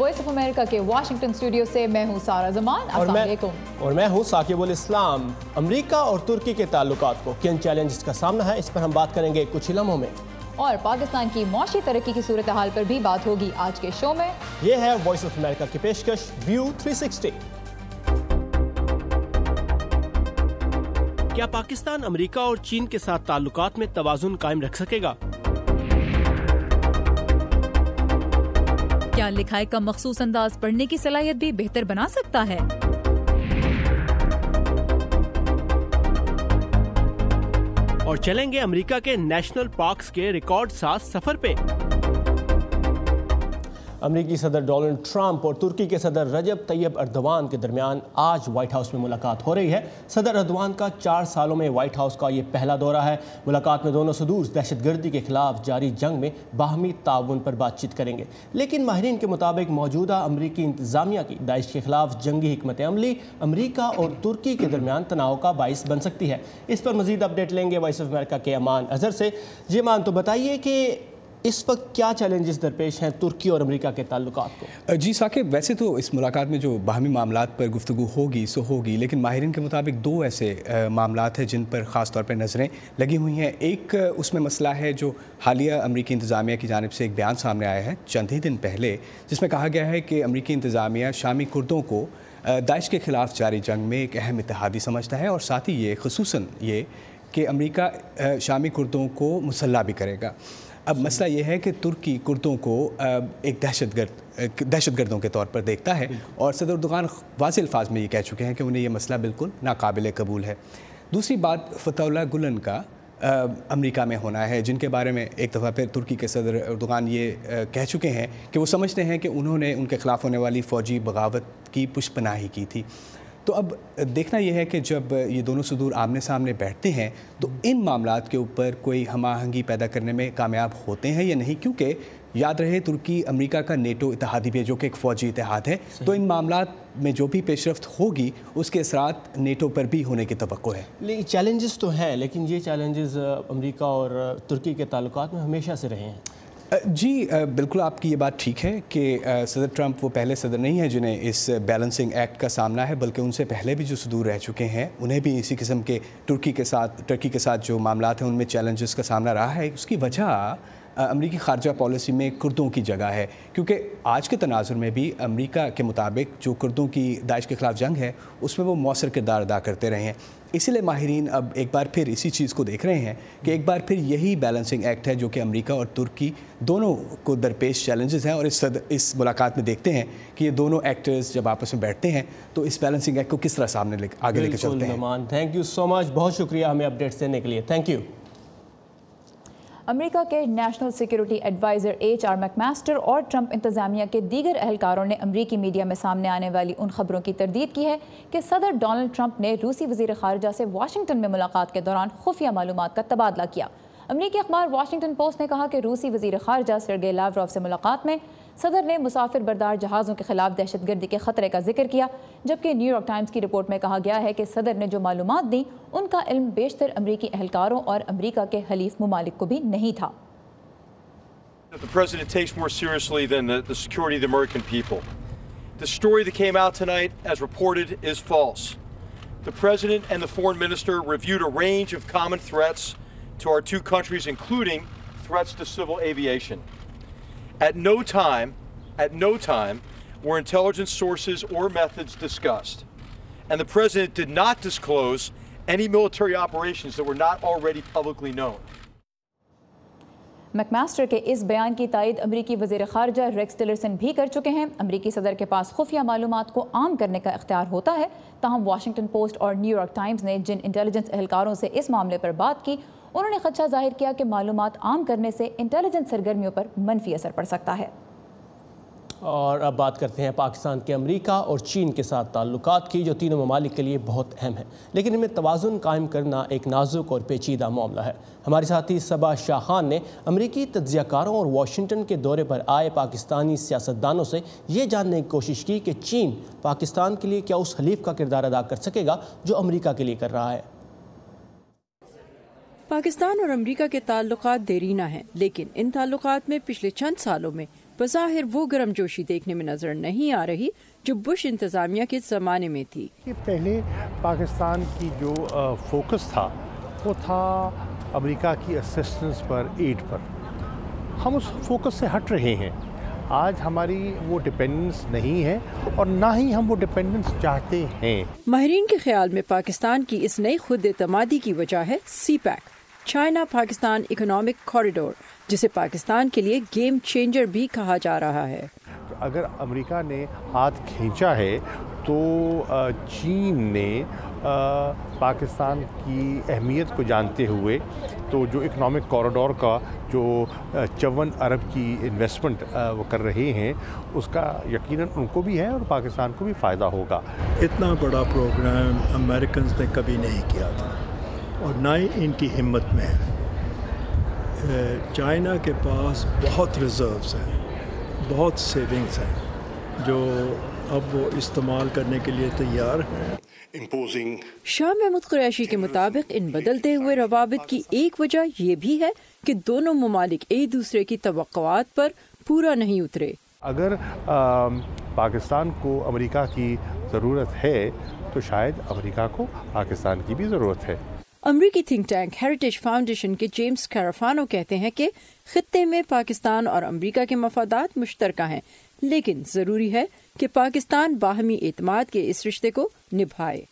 Voice of America के Washington studio से मैं हूं सारा जमान। अस्सलाम वालेकुम। और मैं हूं साकिबुल इस्लाम। अमेरिका और तुर्की के ताल्लुकात को किन चैलेंजेस का सामना है, इस पर हम बात करेंगे कुछ ही लम्हों में। और पाकिस्तान की मौशी तरक्की की सूरत हाल पर भी बात होगी आज के शो में। ये है वॉइस ऑफ अमेरिका की पेशकश व्यू 360। क्या पाकिस्तान अमेरिका और चीन के साथ ताल्लुकात में तवाज़ुन कायम रख सकेगा? क्या लिखाई का मखसूस अंदाज पढ़ने की सलाहियत भी बेहतर बना सकता है? और चलेंगे अमेरिका के नेशनल पार्क्स के रिकॉर्ड साथ सफर पे। अमेरिकी सदर डोनाल्ड ट्रंप और तुर्की के सदर रजब तैयब अर्दवान के दरमियान आज व्हाइट हाउस में मुलाकात हो रही है। सदर अर्दवान का 4 सालों में व्हाइट हाउस का ये पहला दौरा है। मुलाकात में दोनों सदूर दहशतगर्दी के खिलाफ जारी जंग में बाहमी ताउन पर बातचीत करेंगे। लेकिन माहिरीन के मुताबिक मौजूदा अमरीकी इंतजामिया की दाइश के खिलाफ जंगी हिकमत अमली अमरीका और तुर्की के दरमियान तनाव का बाइस बन सकती है। इस पर मजीद अपडेट लेंगे वॉइस ऑफ अमेरिका के अमान अजहर से। जी अमान, तो बताइए कि इस वक्त क्या चैलेंजेस दरपेश हैं तुर्की और अमेरिका के ताल्लुकात को? जी साकिब, वैसे तो इस मुलाकात में जो बाहमी मामलात पर गुफ्तगू होगी सो होगी, लेकिन माहिरीन के मुताबिक 2 ऐसे मामलात हैं जिन पर ख़ास तौर पर नज़रें लगी हुई हैं। एक उसमें मसला है जो हालिया अमरीकी इंतज़ामिया की जानिब से एक बयान सामने आया है चंद ही दिन पहले, जिसमें कहा गया है कि अमरीकी इंतज़ामिया शामी कुर्दों को दाइश के ख़िलाफ़ जारी जंग में एक अहम इत्तेहादी समझता है, और साथ ही ये ख़ुसूसन ये कि अमरीका शामी कुर्दों को मुसल्ला भी करेगा। अब मसला ये है कि तुर्की कुर्दों को एक दहशतगर्दों के तौर पर देखता है, और सदर अर्दोगान वाज़ेह अल्फाज में ये कह चुके हैं कि उन्हें ये मसला बिल्कुल नाकाबिल कबूल है। दूसरी बात फतहुल्लाह गुलन का अमेरिका में होना है, जिनके बारे में एक दफ़ा फिर तुर्की के सदर अर्दोगान ये कह चुके हैं कि वो समझते हैं कि उन्होंने उनके ख़िलाफ़ होने वाली फ़ौजी बगावत की पुष्पनाही की थी। तो अब देखना यह है कि जब ये दोनों सदूर आमने सामने बैठते हैं तो इन मामलात के ऊपर कोई हम आहंगी पैदा करने में कामयाब होते हैं या नहीं, क्योंकि याद रहे तुर्की अमेरिका का नेटो इत्तेहादी भी है जो कि एक फ़ौजी इत्तेहाद है। तो इन मामलात में जो भी पेशरफ्त होगी उसके असरात नेटो पर भी होने की तवक्को है। लेकिन चैलेंजेस तो हैं, लेकिन ये चैलेंजेस अमेरिका और तुर्की के ताल्लुकात में हमेशा से रहे हैं। जी बिल्कुल, आपकी ये बात ठीक है कि सदर ट्रंप वो पहले सदर नहीं है जिन्हें इस बैलेंसिंग एक्ट का सामना है, बल्कि उनसे पहले भी जो सदूर रह चुके हैं उन्हें भी इसी किस्म के टर्की के साथ जो मामलात हैं उनमें चैलेंजेस का सामना रहा है। उसकी वजह अमरीकी खारजा पॉलिसी में कुर्दों की जगह है, क्योंकि आज के तनाजुर में भी अमेरिका के मुताबिक जो कुर्दों की दाइश के ख़िलाफ़ जंग है उसमें वो मौसर किरदार अदा करते रहे हैं। इसीलिए माहिरीन अब एक बार फिर इसी चीज़ को देख रहे हैं कि एक बार फिर यही बैलेंसिंग एक्ट है जो कि अमेरिका और तुर्की दोनों को दरपेश चैलेंजेस हैं, और इस मुलाकात में देखते हैं कि ये दोनों एक्टर्स जब आपस में बैठते हैं तो इस बैलेंसिंग एक्ट को किस तरह सामने आगे लेकर चलते हैं। थैंक यू सो मच, बहुत शुक्रिया हमें अपडेट्स देने के लिए। Thank you. अमेरिका के national security adviser HR McMaster और ट्रंप इंतजामिया के दीगर अहलकारों ने अमेरिकी मीडिया में सामने आने वाली उन खबरों की तरदीद की है कि सदर डोनाल्ड ट्रंप ने रूसी वज़ीर ख़ारिजा से वाशिंगटन में मुलाकात के दौरान खुफिया मालूमात का तबादला किया। अमेरिकी अखबार वाशिंगटन पोस्ट ने कहा कि रूसी वज़ीर ख़ारिजा सर्गेई लावरोव से मुलाकात में सदर ने मुसाफिर बरदार जहाज़ों के खिलाफ दहशतगर्दी के ख़तरे का जिक्र किया, जबकि न्यूयॉर्क टाइम्स की रिपोर्ट में कहा गया है कि सदर ने जो मालूमात दी उनका इल्म बेशतर अमेरिकी अहलकारों और अमेरिका के हलीफ मुमालिक को भी नहीं था। The president takes more seriously than the security of the American people. The story that came out tonight, as reported, is false. The president and the foreign minister reviewed a range of common threats to our two countries, including threats to civil aviation. At no time were intelligence sources or methods discussed. And the president did not disclose any military operations that were not already publicly known. McMaster के इस बयान की तायद अमरीकी वज़ीर ख़ारिजा Rex Tillerson भी कर चुके हैं। अमरीकी सदर के पास खुफिया मालूमात को आम करने का इख्तियार होता है, ताहम वाशिंगटन पोस्ट और न्यूयॉर्क टाइम्स ने जिन इंटेलिजेंस एहलकारों से इस मामले पर बात की उन्होंने खदशा जाहिर किया कि मालूमात आम करने से इंटेलिजेंस सरगर्मियों पर मनफी असर पड़ सकता है। और अब बात करते हैं पाकिस्तान के अमेरिका और चीन के साथ ताल्लुकात की, जो तीनों ममालिक के लिए बहुत अहम है, लेकिन इनमें तवाज़ुन कायम करना एक नाजुक और पेचीदा मामला है। हमारे साथी सबा शाह खान ने अमेरिकी तज्ज़ियाकारों और वाशिंगटन के दौरे पर आए पाकिस्तानी सियासतदानों से ये जानने की कोशिश की कि चीन पाकिस्तान के लिए क्या उस हलीफ का किरदार अदा कर सकेगा जो अमेरिका के लिए कर रहा है। पाकिस्तान और अमेरिका के ताल्लुकात देरीना हैं, लेकिन इन ताल्लुकात में पिछले चंद सालों में बज़ाहिर वो गर्मजोशी देखने में नजर नहीं आ रही जो बुश इंतज़ामिया के ज़माने में थी। पहले पाकिस्तान की जो फोकस था वो था अमेरिका की असिस्टेंस पर, एड पर। हम उस फोकस से हट रहे हैं। आज हमारी वो डिपेंडेंस नहीं है और ना ही हम वो डिपेंडेंस चाहते हैं। माहिरीन के ख्याल में पाकिस्तान की इस नई खुद एतमादी की वजह है CPEC, China Pakistan economic corridor, जिसे पाकिस्तान के लिए गेम चेंजर भी कहा जा रहा है। अगर अमेरिका ने हाथ खींचा है तो चीन ने पाकिस्तान की अहमियत को जानते हुए तो जो इकोनॉमिक कॉरिडोर का जो 54 अरब की इन्वेस्टमेंट वो कर रहे हैं, उसका यकीनन उनको भी है और पाकिस्तान को भी फ़ायदा होगा। इतना बड़ा प्रोग्राम अमेरिकन ने कभी नहीं किया था और ना ही इनकी हिम्मत में है। चाइना के पास बहुत रिजर्व्स हैं, बहुत सेविंग्स हैं जो अब वो इस्तेमाल करने के लिए तैयार हैं। शाह महमूद कुरैशी के मुताबिक इन बदलते हुए रवाबित की एक वजह ये भी है कि दोनों ममालिक एक दूसरे की तवक्कुआत पर पूरा नहीं उतरे। अगर पाकिस्तान को अमेरिका की ज़रूरत है तो शायद अमेरिका को पाकिस्तान की भी ज़रूरत है। अमरीकी थिंक टैंक हेरिटेज फाउंडेशन के जेम्स कैराफानो कहते हैं कि खित्ते में पाकिस्तान और अमरीका के मफादात मुश्तरका हैं, लेकिन ज़रूरी है कि पाकिस्तान बाहमी एतमाद के इस रिश्ते को निभाए।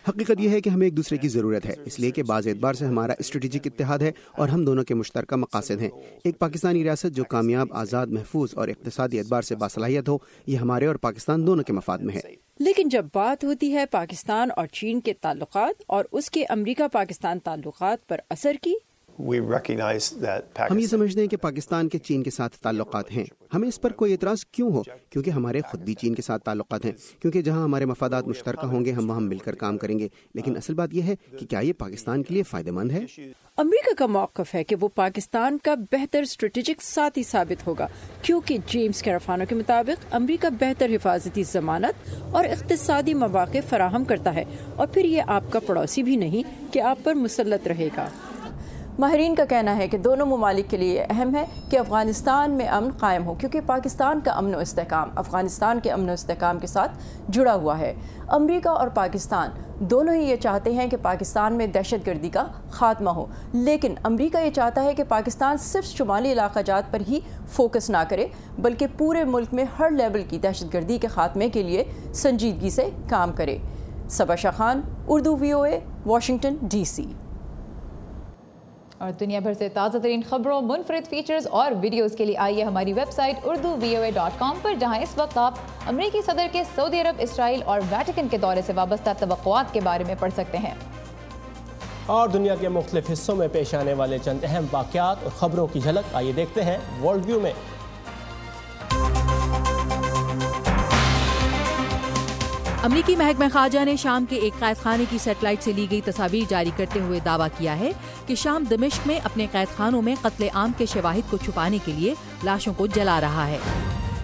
हकीकत यह है कि हमें एक दूसरे की ज़रूरत है, इसलिए कि बाज़ एतबार से हमारा स्ट्रेटेजिक इत्तेहाद है और हम दोनों के मुश्तरका मकासद हैं। एक पाकिस्तानी रियासत जो कामयाब, आज़ाद, महफूज और इक़्तिसादी एतबार से बासलाहियत हो, ये हमारे और पाकिस्तान दोनों के मफाद में है। लेकिन जब बात होती है पाकिस्तान और चीन के ताल्लुकात और उसके अमरीका पाकिस्तान ताल्लुकात पर असर की, हम ये समझते हैं कि पाकिस्तान के चीन के साथ ताल्लुकात हैं। हमें इस पर कोई एतराज़ क्यों हो, क्योंकि हमारे खुद भी चीन के साथ ताल्लुकात हैं। क्योंकि जहां हमारे मफादात मुश्तरका होंगे हम वहां मिलकर काम करेंगे। लेकिन असल बात यह है कि क्या ये पाकिस्तान के लिए फ़ायदेमंद है? अमरीका का मौक़िफ़ है कि वो पाकिस्तान का बेहतर स्ट्रेटेजिक साथी साबित होगा, क्योंकि जेम्स कैराफानो के मुताबिक अमरीका बेहतर हिफाजती ज़मानत और इक़्तिसादी मौक़े फराहम करता है और फिर ये आपका पड़ोसी भी नहीं कि आप पर मुसल्लत रहेगा। माहिरीन का कहना है कि दोनों ममालिक के लिए अहम है कि अफ़गानिस्तान में अमन कायम हो, क्योंकि पाकिस्तान का अमन व इस्तेहकाम अफ़गानिस्तान के अमन व इस्तेहकाम के साथ जुड़ा हुआ है। अमरीका और पाकिस्तान दोनों ही ये चाहते हैं कि पाकिस्तान में दहशतगर्दी का खात्मा हो, लेकिन अमरीका ये चाहता है कि पाकिस्तान सिर्फ शुमाली इलाका जात पर ही फोकस ना करे, बल्कि पूरे मुल्क में हर लेवल की दहशतगर्दी के खात्मे के लिए संजीदगी से काम करे। Saba Shah Khan, Urdu VOA, Washington DC। और दुनिया भर से ताज़ा तरीन खबरों, मुनफरिद फीचर्स और वीडियोज़ के लिए आइए हमारी वेबसाइट urduvoa.com पर, जहां इस वक्त आप अमरीकी सदर के सऊदी अरब, इसराइल और वेटिकन के दौरे से वाबस्ता तवक्कुआत के बारे में पढ़ सकते हैं। और दुनिया के मुख्तलिफ हिस्सों में पेश आने वाले चंद अहम वाक़यात और ख़बरों की झलक आइए देखते हैं वर्ल्ड व्यू में। अमरीकी महकमा खारजा ने शाम के एक कैद खाने की सेटेलाइट से ली गई तस्वीर जारी करते हुए दावा किया है कि शाम दमिश्क में अपने कैद खानों में कत्ले आम के शवाहिद को छुपाने के लिए लाशों को जला रहा है।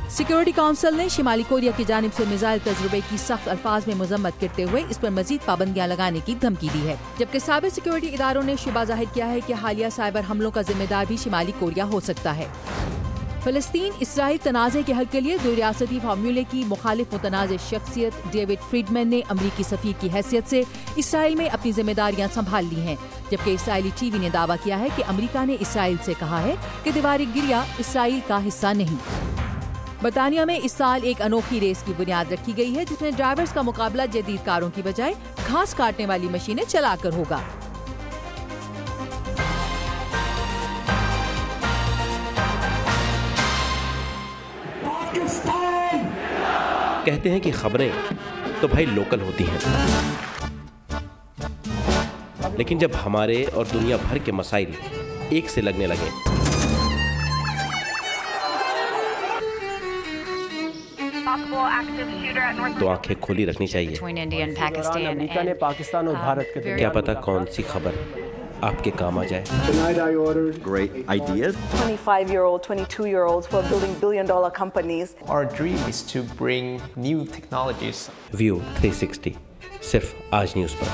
सिक्योरिटी काउंसिल ने शिमाली कोरिया की जानिब से मिसाइल तजुर्बे की सख्त अल्फाज में मजम्मत करते हुए इस पर मजीद पाबंदियां लगाने की धमकी दी है, जबकि साबिर सिक्योरिटी इदारों ने शुबा जाहिर किया है कि हालिया साइबर हमलों का जिम्मेदार भी शिमाली कोरिया हो सकता है। फलस्तीन इसराइल तनाज़े के हल के लिए दो रियासती फार्मूले की मुखालिफ मुतनाज़ शख्सियत डेविड फ्रीडमैन ने अमरीकी सफ़ीर की हैसियत से इसराइल में अपनी जिम्मेदारियां संभाल ली हैं, जबकि इसराइली TV ने दावा किया है कि अमरीका ने इसराइल से कहा है कि दीवार गिरिया इसराइल का हिस्सा नहीं। बरतानिया में इस साल एक अनोखी रेस की बुनियाद रखी गई है, जिसमें ड्राइवर्स का मुकाबला जदीद कारों की बजाय घास काटने वाली मशीनें चलाकर होगा। कहते हैं कि खबरें तो भाई लोकल होती हैं, लेकिन जब हमारे और दुनिया भर के मसाइल एक से लगने लगे तो आंखें खुली रखनी चाहिए। अमेरिका ने पाकिस्तान और भारत के क्या पता कौन सी खबर आपके काम आ जाए। Great ideas. 25-year-old, 22-year-olds who are building billion-dollar companies. Our dream is to bring new technologies. View 360 सिर्फ आज न्यूज़ पर।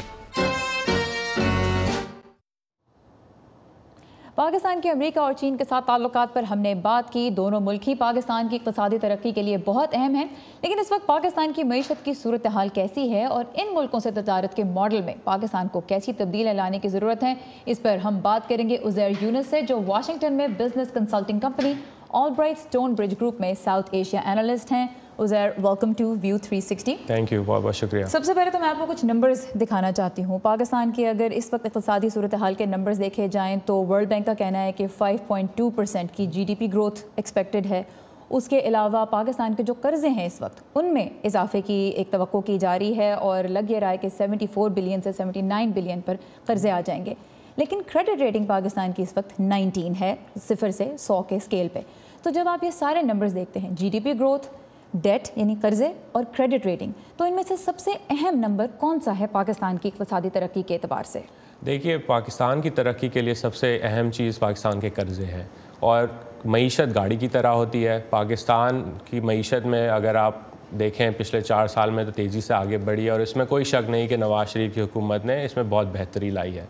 پاکستان کے امریکہ اور چین کے ساتھ تعلقات پر ہم نے بات کی. دونوں ملک ہی پاکستان کی اقتصادی ترقی کے لیے بہت اہم ہیں, لیکن اس وقت پاکستان کی معیشت کی صورتحال کیسی ہے اور ان ملکوں سے تجارت کے ماڈل میں پاکستان کو کیسی تبدیلیاں لانے کی ضرورت ہے, اس پر ہم بات کریں گے عزیر یونس سے, جو واشنگٹن میں business consulting company Albright Stonebridge group میں ساؤتھ ایشیا اینالسٹ ہیں. Uzair, welcome to View 360. Thank you, بہت بہت شکریہ. سب سے پہلے تو میں آپ کو کچھ نمبرز دکھانا چاہتی ہوں. پاکستان کی اگر اس وقت اقتصادی صورتحال کے نمبرز دیکھے جائیں تو ورلڈ بینک کا کہنا ہے کہ 5.2% کی GDP گروتھ ایکسپیکٹڈ ہے. اس کے علاوہ پاکستان کے جو قرضے ہیں اس وقت ان میں اضافے کی ایک توقع کی جا رہی ہے اور لگ یہ رہا ہے کہ 74 بلین سے 79 بلین پر قرضے آ جائیں گے. لیکن کریڈٹ ریٹنگ پاکستان کی اس وقت 19 ہے, 0 سے 100 کے اسکیل پہ. تو جب آپ یہ سارے نمبرز دیکھتے ہیں, GDP گروتھ, ڈیٹ یعنی قرضے اور کریڈٹ ریٹنگ, تو ان میں سے سب سے اہم نمبر کون سا ہے پاکستان کی اقتصادی ترقی کے اعتبار سے؟ دیکھیے, پاکستان کی ترقی کے لیے سب سے اہم چیز پاکستان کے قرضے ہیں, اور معیشت گاڑی کی طرح ہوتی ہے. پاکستان کی معیشت میں اگر آپ دیکھیں پچھلے 4 سال میں تو تیزی سے آگے بڑھی ہے, اور اس میں کوئی شک نہیں کہ نواز شریف کی حکومت نے اس میں بہت بہتری لائی ہے.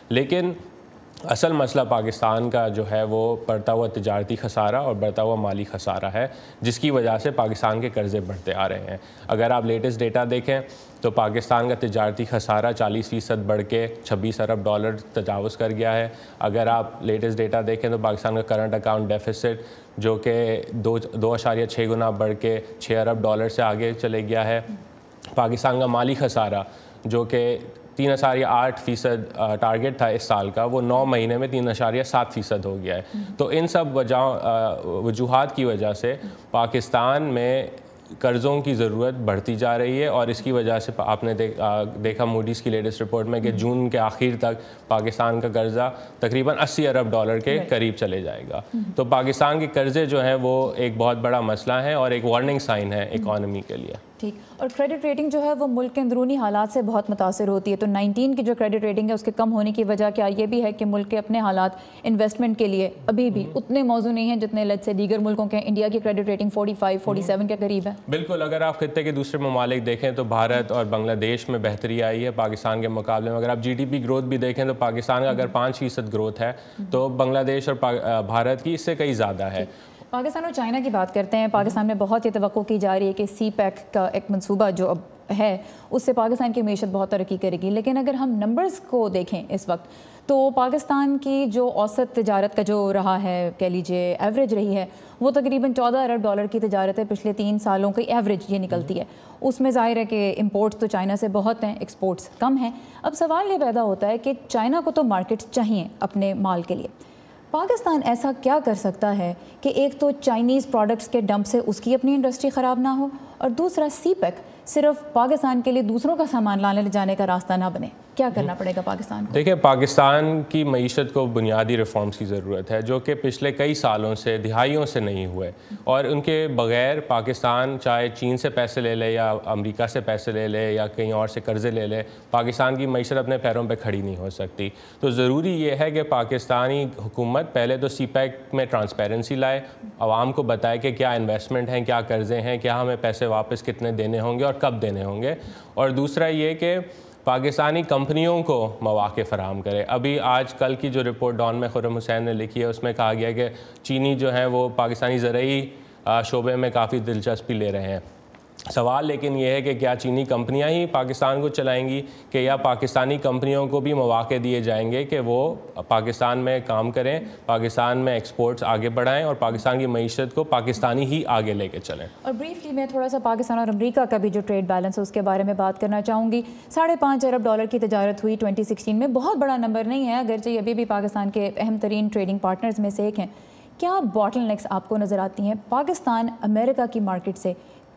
لیکن اصل مسئلہ پاکستان کا جو ہے وہ بڑھتا ہوا تجارتی خسارہ اور بڑھتا ہوا مالی خسارہ ہے, جس کی وجہ سے پاکستان کے قرضے بڑھتے آ رہے ہیں. اگر آپ لیٹسٹ ڈیٹا دیکھیں تو پاکستان کا تجارتی خسارہ 40% بڑھ کے $26 ارب تجاوز کر گیا ہے. اگر آپ لیٹسٹ ڈیٹا دیکھیں تو پاکستان کا کرنٹ اکاؤنٹ ڈیفیسٹ جو کہ 2.6 گنا بڑھ کے $6 ارب سے آگے چلے گیا ہے. پاکستان کا مالی خسارہ جو کہ 3.8% ٹارگٹ تھا اس سال کا, وہ 9 مہینے میں 3.7% ہو گیا ہے. تو ان سب وجوہات کی وجہ سے پاکستان میں قرضوں کی ضرورت بڑھتی جا رہی ہے, اور اس کی وجہ سے آپ نے دیکھا موڈیز کی لیٹسٹ رپورٹ میں کہ جون کے آخر تک پاکستان کا قرضہ تقریباً $80 ارب کے قریب چلے جائے گا. تو پاکستان کے قرضے جو ہیں وہ ایک بہت بڑا مسئلہ ہے اور ایک وارننگ سائن ہے اکانومی کے لیے. ٹھیک, اور کریڈٹ ریٹنگ جو ہے وہ ملک کے اندرونی حالات سے بہت متاثر ہوتی ہے. تو 19 کی جو کریڈٹ ریٹنگ ہے اس کے کم ہونے کی وجہ کیا یہ بھی ہے کہ ملک کے اپنے حالات انویسٹمنٹ کے لیے ابھی بھی اتنے موزوں نہیں ہیں جتنے لت سے دیگر ملکوں کے؟ انڈیا کی کریڈٹ ریٹنگ 45 47 کے قریب ہے. بالکل, اگر آپ خطے کے دوسرے ممالک دیکھیں تو بھارت اور بنگلہ دیش میں بہتری آئی ہے پاکستان کے مقابلے میں. اگر آپ GDP گروتھ بھی دیکھیں تو پاکستان کا اگر 5% گروتھ ہے تو بنگلہ دیش اور بھارت کی اس سے کئی زیادہ ہے. پاکستان اور چائنا کی بات کرتے ہیں. پاکستان میں بہت یہ توقع کی جا رہی ہے کہ CPEC کا ایک منصوبہ جو اب ہے اس سے پاکستان کی معیشت بہت ترقی کرے گی. لیکن اگر ہم نمبرز کو دیکھیں اس وقت تو پاکستان کی جو اوسط تجارت کا جو رہا ہے, کہہ لیجیے ایوریج رہی ہے, وہ تقریباً $14 ارب کی تجارت ہے پچھلے 3 سالوں کی ایوریج یہ نکلتی ہے. اس میں ظاہر ہے کہ امپورٹس تو چائنا سے بہت ہیں, ایکسپورٹس کم ہیں. اب سوال یہ پیدا ہوتا ہے کہ چائنا کو تو مارکیٹس چاہیے اپنے مال کے لیے, پاکستان ایسا کیا کر سکتا ہے کہ ایک تو چائنیز پروڈکٹس کے ڈمپ سے اس کی اپنی انڈسٹری خراب نہ ہو, اور دوسرا CPEC صرف پاکستان کے لیے دوسروں کا سامان لانے لے جانے کا راستہ نہ بنے؟ کیا کرنا پڑے گا پاکستان کو؟ دیکھیں, پاکستان کی معیشت کو بنیادی ریفارمز کی ضرورت ہے جو کہ پچھلے کئی سالوں سے, دہائیوں سے نہیں ہوئے, اور ان کے بغیر پاکستان چاہے چین سے پیسے لے لے یا امریکہ سے پیسے لے لے یا کہیں اور سے قرضے لے لے, پاکستان کی معیشت اپنے پیروں پہ کھڑی نہیں ہو سکتی. تو ضروری یہ ہے کہ پاکستانی حکومت پہلے تو CPEC میں ٹرانسپیرنسی لائے, عوام کو بتائے کہ کیا انویسٹمنٹ ہیں, کیا قرضے ہیں, کیا ہمیں پیسے واپس کتنے دینے ہوں گے اور کب دینے ہوں گے. اور دوسرا یہ کہ پاکستانی کمپنیوں کو مواقع فراہم کرے. ابھی آج کل کی جو رپورٹ ڈان میں خرم حسین نے لکھی ہے اس میں کہا گیا کہ چینی جو ہیں وہ پاکستانی زرعی شعبے میں کافی دلچسپی لے رہے ہیں. سوال لیکن یہ ہے کہ کیا چینی کمپنیاں ہی پاکستان کو چلائیں گی, کہ یا پاکستانی کمپنیوں کو بھی مواقع دیے جائیں گے کہ وہ پاکستان میں کام کریں, پاکستان میں ایکسپورٹس آگے بڑھائیں اور پاکستان کی معیشت کو پاکستانی ہی آگے لے کے چلیں. اور بریفلی میں تھوڑا سا پاکستان اور امریکہ کا بھی جو ٹریڈ بیلنس ہے اس کے بارے میں بات کرنا چاہوں گی. $5.5 ارب کی تجارت ہوئی 2016 میں, بہت بڑا نمبر نہیں ہے اگرچہ ابھی بھی پاکستان کے اہم ترین ٹریڈنگ پارٹنرز میں سے ایک ہیں. کیا باٹل نیکس آپ کو نظر آتی ہیں؟ پاکستان امریکہ کی مارکیٹ سے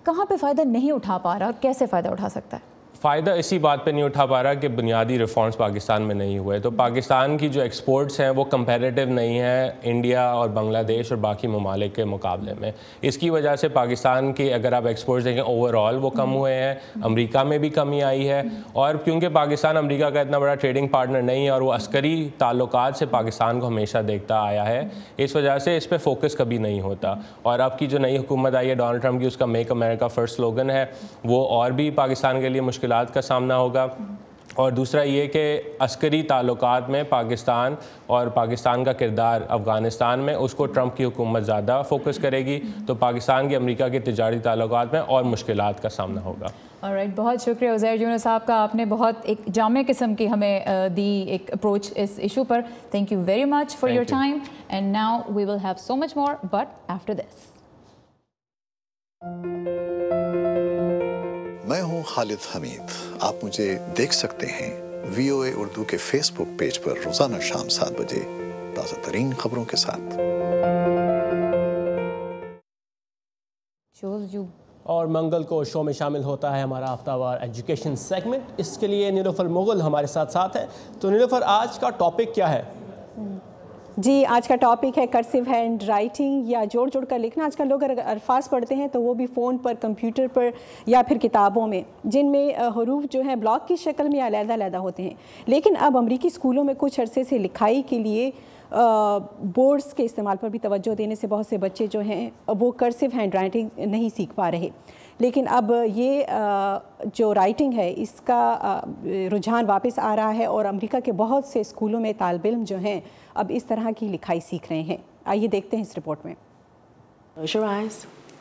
کہاں پہ فائدہ نہیں اٹھا پا رہا اور کیسے فائدہ اٹھا سکتا ہے؟ فائدہ اسی بات پہ نہیں اٹھا پا رہا کہ بنیادی ریفارمز پاکستان میں نہیں ہوئے. تو پاکستان کی جو ایکسپورٹس ہیں وہ کمپیریٹیو نہیں ہیں انڈیا اور بنگلہ دیش اور باقی ممالک کے مقابلے میں. اس کی وجہ سے پاکستان کی اگر آپ ایکسپورٹس دیکھیں اوور آل وہ کم ہوئے ہیں, امریکہ میں بھی کمی آئی ہے. اور کیونکہ پاکستان امریکہ کا اتنا بڑا ٹریڈنگ پارٹنر نہیں ہے اور وہ عسکری تعلقات سے پاکستان کو ہمیشہ دیکھتا آیا ہے, اس وجہ سے اس پہ فوکس کبھی نہیں ہوتا. اور اب کی جو نئی حکومت آئی ہے ڈونلڈ ٹرمپ کی, اس کا میک امریکہ فرسٹ سلوگن ہے, وہ اور بھی پاکستان کے لیے مشکلات کا سامنا ہوگا. اور دوسرا یہ کہ عسکری تعلقات میں پاکستان اور پاکستان کا کردار افغانستان میں اس کو ٹرمپ کی حکومت زیادہ فوکس کرے گی، تو پاکستان کی امریکہ کے تجارتی تعلقات میں اور مشکلات کا سامنا ہوگا۔ آلرائٹ، بہت شکریہ عزیر جونو صاحب کا، آپ نے بہت ایک جامع قسم کی ہمیں دی ایک اپروچ اس ایشو پر۔ Thank you very much for your time, and now we will have so much more but after this. میں ہوں خالد حمید، آپ مجھے دیکھ سکتے ہیں VOA اردو کے فیس بک پیج پر روزانہ شام 7 بجے تازہ ترین خبروں کے ساتھ۔ اور منگل کو شو میں شامل ہوتا ہے ہمارا ہفتہ وار ایجوکیشن سیگمنٹ، اس کے لیے نیلوفر مغل ہمارے ساتھ ہے۔ تو نیلوفر، آج کا ٹاپک کیا ہے؟ جی، آج کا ٹاپک ہے کرسیو ہینڈ رائٹنگ یا جوڑ کر لکھنا۔ آج کل لوگ اگر الفاظ پڑھتے ہیں تو وہ بھی فون پر، کمپیوٹر پر یا پھر کتابوں میں، جن میں حروف جو ہیں بلاک کی شکل میں علیحدہ ہوتے ہیں۔ لیکن اب امریکی اسکولوں میں کچھ عرصے سے لکھائی کے لیے بورڈز کے استعمال پر بھی توجہ دینے سے بہت سے بچے جو ہیں وہ کرسیو ہینڈ رائٹنگ نہیں سیکھ پا رہے۔ لیکن اب یہ جو رائٹنگ ہے اس کا رجحان واپس آ رہا ہے، اور امریکہ کے بہت سے اسکولوں میں طالب علم جو ہیں اب اس طرح کی لکھائی سیکھ رہے ہیں۔ آئیے دیکھتے ہیں اس رپورٹ میں۔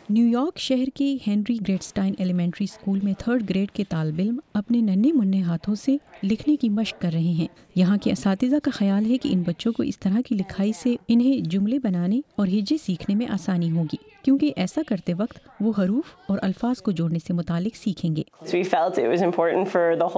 نیو یارک شہر کے ہینری گریڈسٹائن ایلیمنٹری اسکول میں 3rd گریڈ کے طالب علم اپنے ننھے منھے ہاتھوں سے لکھنے کی مشق کر رہے ہیں۔ یہاں کے اساتذہ کا خیال ہے کہ ان بچوں کو اس طرح کی لکھائی سے انہیں جملے بنانے اور ہجے سیکھنے میں آسانی ہوگی، کیونکہ ایسا کرتے وقت وہ حروف اور الفاظ کو جوڑنے سے متعلق سیکھیں گے۔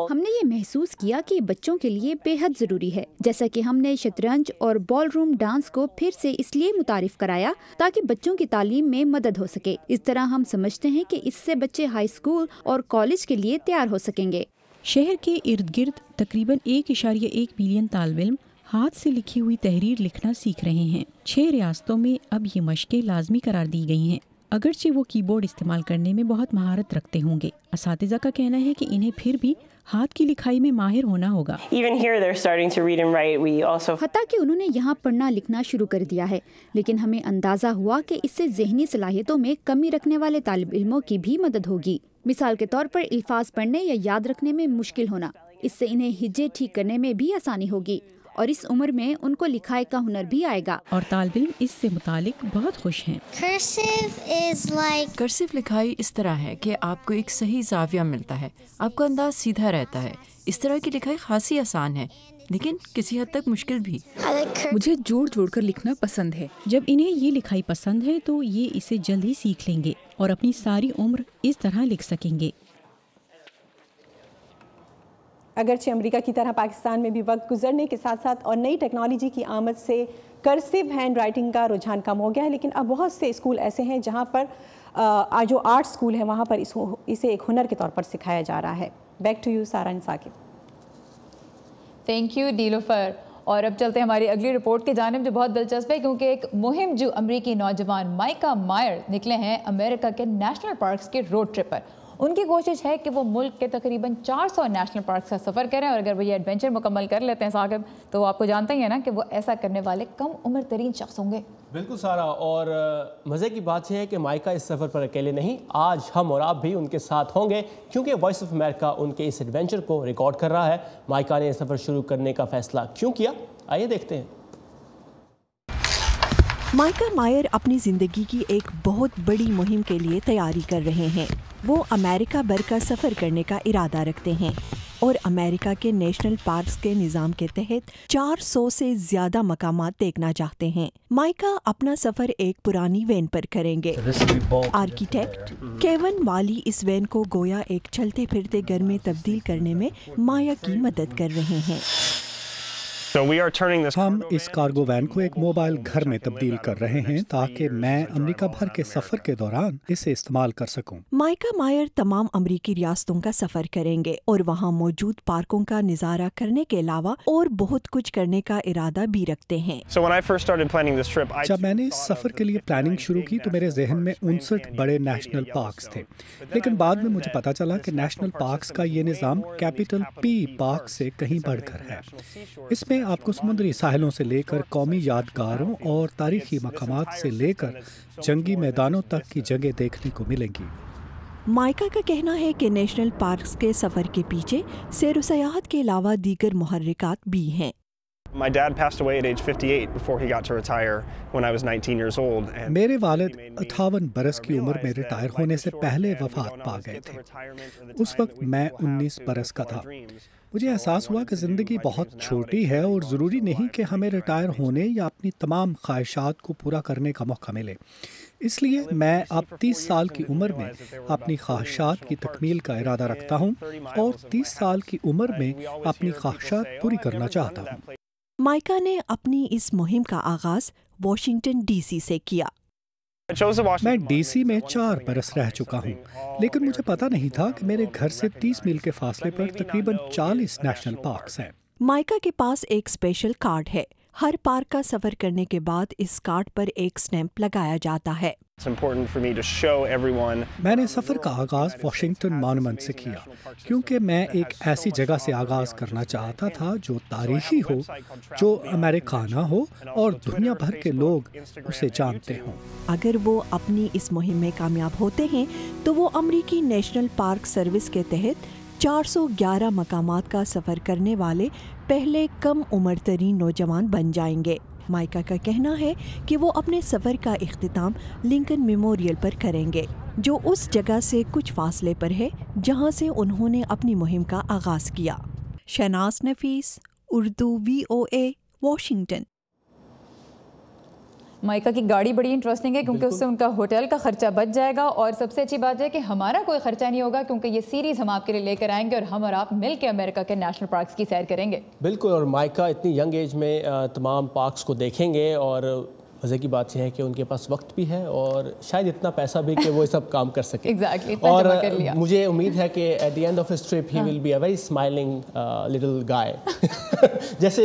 ہم نے یہ محسوس کیا کہ بچوں کے لیے بے حد ضروری ہے، جیسا کہ ہم نے شطرنج اور بال روم ڈانس کو پھر سے اس لیے متعارف کرایا تاکہ بچوں کی تعلیم میں مدد ہو سکے۔ اس طرح ہم سمجھتے ہیں کہ اس سے بچے ہائی اسکول اور کالج کے لیے تیار ہو سکیں گے۔ شہر کے ارد گرد تقریباً 1.1 ملین طالب علم ہاتھ سے لکھی ہوئی تحریر لکھنا سیکھ رہے ہیں۔ 6 ریاستوں میں اب یہ مشقیں لازمی قرار دی گئی ہیں، اگرچہ وہ کی بورڈ استعمال کرنے میں بہت مہارت رکھتے ہوں گے۔ اساتذہ کا کہنا ہے کہ انہیں پھر بھی ہاتھ کی لکھائی میں ماہر ہونا ہوگا۔ حتیٰ کہ انہوں نے یہاں پڑھنا لکھنا شروع کر دیا ہے، لیکن ہمیں اندازہ ہوا کہ اس سے ذہنی صلاحیتوں میں کمی رکھنے والے طالب علموں کی بھی مدد ہوگی۔ مثال کے طور پر الفاظ پڑھنے یا یاد رکھنے میں مشکل ہونا، اس سے انہیں ہجے ٹھیک کرنے میں بھی آسانی ہوگی، اور اس عمر میں ان کو لکھائی کا ہنر بھی آئے گا۔ اور طالب علم اس سے متعلق بہت خوش ہیں۔ کرسیو لکھائی اس طرح ہے کہ آپ کو ایک صحیح زاویہ ملتا ہے، آپ کا انداز سیدھا رہتا ہے۔ اس طرح کی لکھائی خاصی آسان ہے، لیکن کسی حد تک مشکل بھی۔ مجھے جوڑ کر لکھنا پسند ہے۔ جب انہیں یہ لکھائی پسند ہے تو یہ اسے جلد ہی سیکھ لیں گے اور اپنی ساری عمر اس طرح لکھ سکیں گے۔ اگرچہ امریکہ کی طرح پاکستان میں بھی وقت گزرنے کے ساتھ ساتھ اور نئی ٹیکنالوجی کی آمد سے کرسیو ہینڈ رائٹنگ کا رجحان کم ہو گیا ہے، لیکن اب بہت سے اسکول ایسے ہیں جہاں پر جو آرٹ اسکول ہیں وہاں پر اسے ایک ہنر کے طور پر سکھایا جا رہا ہے۔ بیک ٹو یو سارا ثاقب۔ تھینک یو نیلوفر۔ اور اب چلتے ہیں ہماری اگلی رپورٹ کی جانب، جو بہت دلچسپ ہے کیونکہ ایک مہم جو امریکی نوجوان مائکا مائر نکلے ہیں امریکہ کے نیشنل پارکس کے روڈ ٹرپ پر۔ ان کی کوشش ہے کہ وہ ملک کے تقریباً 400 نیشنل پارکس کا سفر کریں، اور اگر وہ یہ ایڈونچر مکمل کر لیتے ہیں ثاقب تو وہ آپ کو جانتے ہی ہیں نا کہ وہ ایسا کرنے والے کم عمر ترین شخص ہوں گے۔ بالکل سارا، اور مزے کی بات یہ ہے کہ مائکا اس سفر پر اکیلے نہیں، آج ہم اور آپ بھی ان کے ساتھ ہوں گے، کیونکہ وائس آف امریکہ ان کے اس ایڈونچر کو ریکارڈ کر رہا ہے۔ مائکا نے سفر شروع کرنے کا فیصلہ کیوں کیا، آئیے دیکھتے ہیں۔ مائکا مائر اپنی زندگی کی ایک بہت بڑی مہم کے لیے تیاری کر رہے ہیں۔ وہ امریکہ بھر کا سفر کرنے کا ارادہ رکھتے ہیں اور امریکہ کے نیشنل پارکس کے نظام کے تحت 400 سے زیادہ مقامات دیکھنا چاہتے ہیں۔ مائکا اپنا سفر ایک پرانی وین پر کریں گے۔ آرکیٹیکٹ کیون والی اس وین کو گویا ایک چلتے پھرتے گھر میں تبدیل کرنے میں مایا کی مدد کر رہے ہیں۔ ہم اس کارگو وین کو ایک موبائل گھر میں تبدیل کر رہے ہیں تاکہ میں امریکہ بھر کے سفر کے دوران اسے استعمال کر سکوں۔ مائکا مائر تمام امریکی ریاستوں کا سفر کریں گے اور وہاں موجود پارکوں کا نظارہ کرنے کے علاوہ اور بہت کچھ کرنے کا ارادہ بھی رکھتے ہیں۔ جب میں نے اس سفر کے لیے پلاننگ شروع کی تو میرے ذہن میں 59 بڑے نیشنل پارکس تھے، لیکن بعد میں مجھے پتا چلا کہ نیشنل پارکس کا یہ نظام کیپٹل پی پارک سے کہیں بڑھ کر ہے۔ اس میں آپ کو سمندری ساحلوں سے لے کر قومی یادگاروں اور تاریخی مقامات سے لے کر جنگی میدانوں تک کی جگہ دیکھنے کو ملیں گی۔ माइका का कहना है कि नेशनल पार्क्स के सफ़र के पीछे सैर व सयाहत के अलावा दीगर मुहर्रिकात भी हैं। My dad passed away at age 58 before he got to retire when I was 19 years old. मेरे वालिद 58 बरस की उम्र में रिटायर होने से पहले वफात पा गए थे। उस वक्त मैं 19 बरस का था। मुझे एहसास हुआ कि ज़िंदगी बहुत छोटी है और ज़रूरी नहीं कि हमें रिटायर होने या अपनी तमाम ख्वाहिशात को पूरा करने का मौका मिले। इसलिए मैं अब 30 साल की उम्र में अपनी ख्वाहिशात की तकमील का इरादा रखता हूँ और 30 साल की उम्र में अपनी ख्वाहिशात पूरी करना चाहता हूँ। माइका ने अपनी इस मुहिम का आगाज वाशिंगटन डीसी से किया। मैं डीसी में 4 बरस रह चुका हूँ, लेकिन मुझे पता नहीं था कि मेरे घर से 30 मील के फासले पर तकरीबन 40 नेशनल पार्क्स हैं। माइका के पास एक स्पेशल कार्ड है। हर पार्क का सफर करने के बाद इस कार्ड पर एक स्टैंप लगाया जाता है। मैंने सफ़र का आगाज़ वाशिंगटन मॉन्यूमेंट से किया क्योंकि मैं एक ऐसी जगह से आगाज़ करना चाहता था जो तारीखी हो, जो अमेरिकाना हो और दुनिया भर के लोग उसे जानते हों। अगर वो अपनी इस मुहिम में कामयाब होते हैं तो वो अमेरिकी नेशनल पार्क सर्विस के तहत 411 मकामात का सफ़र करने वाले पहले कम उम्र तरीन नौजवान बन जाएंगे। माइका का कहना है कि वो अपने सफ़र का इख्तिताम लिंकन मेमोरियल पर करेंगे, जो उस जगह से कुछ फासले पर है जहां से उन्होंने अपनी मुहिम का आगाज़ किया। शहनाज नफीस, उर्दू VOA, वाशिंगटन। माइका की गाड़ी बड़ी इंटरेस्टिंग है क्योंकि उससे उनका होटल का खर्चा बच जाएगा और सबसे अच्छी बात है कि हमारा कोई खर्चा नहीं होगा क्योंकि ये सीरीज़ हम आपके लिए लेकर आएंगे और हम और आप मिल के अमेरिका के नेशनल पार्क्स की सैर करेंगे। बिल्कुल, और माइका इतनी यंग एज में तमाम पार्क्स को देखेंगे और मज़े की बात यह है कि उनके पास वक्त भी है और शायद इतना पैसा भी कि वो सब काम कर सके। Exactly, और मुझे उम्मीद है कि at the end of his trip he will be a very smiling little guy. जैसे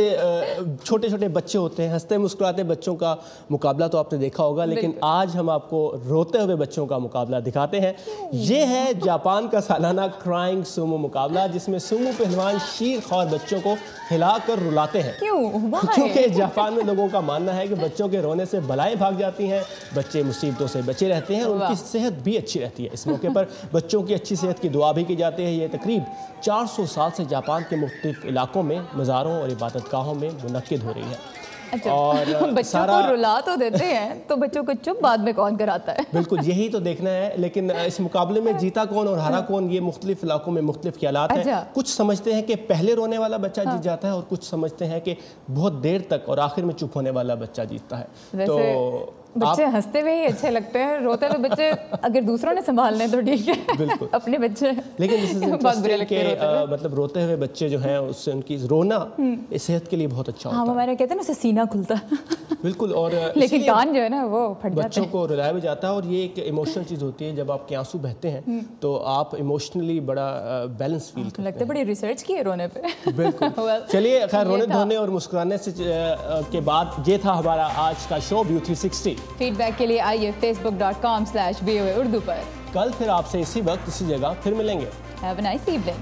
छोटे छोटे बच्चे होते हैं, हंसते मुस्कुराते बच्चों का मुकाबला तो आपने देखा होगा, लेकिन आज हम आपको रोते हुए बच्चों का मुकाबला दिखाते हैं। ये है जापान का सालाना क्राइंग सूमो मुकाबला, जिसमें सूमो पहलवान शीर ख्वार बच्चों को हिलाकर रुलाते हैं। क्योंकि जापान में लोगों का मानना है कि बच्चों के रोने से बलाएं भाग जाती हैं, बच्चे मुसीबतों से बचे रहते हैं और उनकी सेहत भी अच्छी रहती है। इस मौके पर बच्चों की अच्छी सेहत की दुआ भी की जाती है। ये तकरीब 400 साल से जापान के मुख्तलिफ इलाकों में मज़ारों और इबादतगाहों में मुनक्किद हो रही है। अच्छा, और बच्चों को रुला तो देते हैं तो बच्चों को चुप बाद में कौन कराता है? बिल्कुल, यही तो देखना है। लेकिन इस मुकाबले में जीता कौन और हारा कौन, ये मुख्तलिफ इलाकों में मुख्तलिफ ख्यालात हैं। कुछ समझते हैं कि पहले रोने वाला बच्चा जीत जाता है और कुछ समझते हैं कि बहुत देर तक और आखिर में चुप होने वाला बच्चा जीतता है। तो बच्चे हंसते हुए ही अच्छे लगते हैं, रोते हुए बच्चे अगर दूसरों ने संभालने तो ठीक है, बिल्कुल अपने बच्चे। लेकिन बहुत बुरे लगते हैं, मतलब रोते हुए बच्चे जो हैं उससे उनकी रोना सेहत के लिए बहुत अच्छा होता है। हमारे कहते हैं ना, उससे सीना खुलता है। बिल्कुल, और लेकिन कान जो है ना वो फट जाते हैं। बच्चों को रुलाया भी जाता है और ये एक इमोशनल चीज़ होती है। जब आपके आंसू बहते हैं तो आप इमोशनली बड़ा बैलेंस फील करते हैं। लगता है बड़ी रिसर्च की है रोने पे। बिल्कुल। चलिए, खैर रोने धोने और मुस्कुराने से के बाद ये था हमारा आज का शो व्यू 360। फीडबैक के लिए आइए facebook.com/VOA उर्दू पर। कल फिर आपसे इसी वक्त इसी जगह फिर मिलेंगे। Have a nice evening.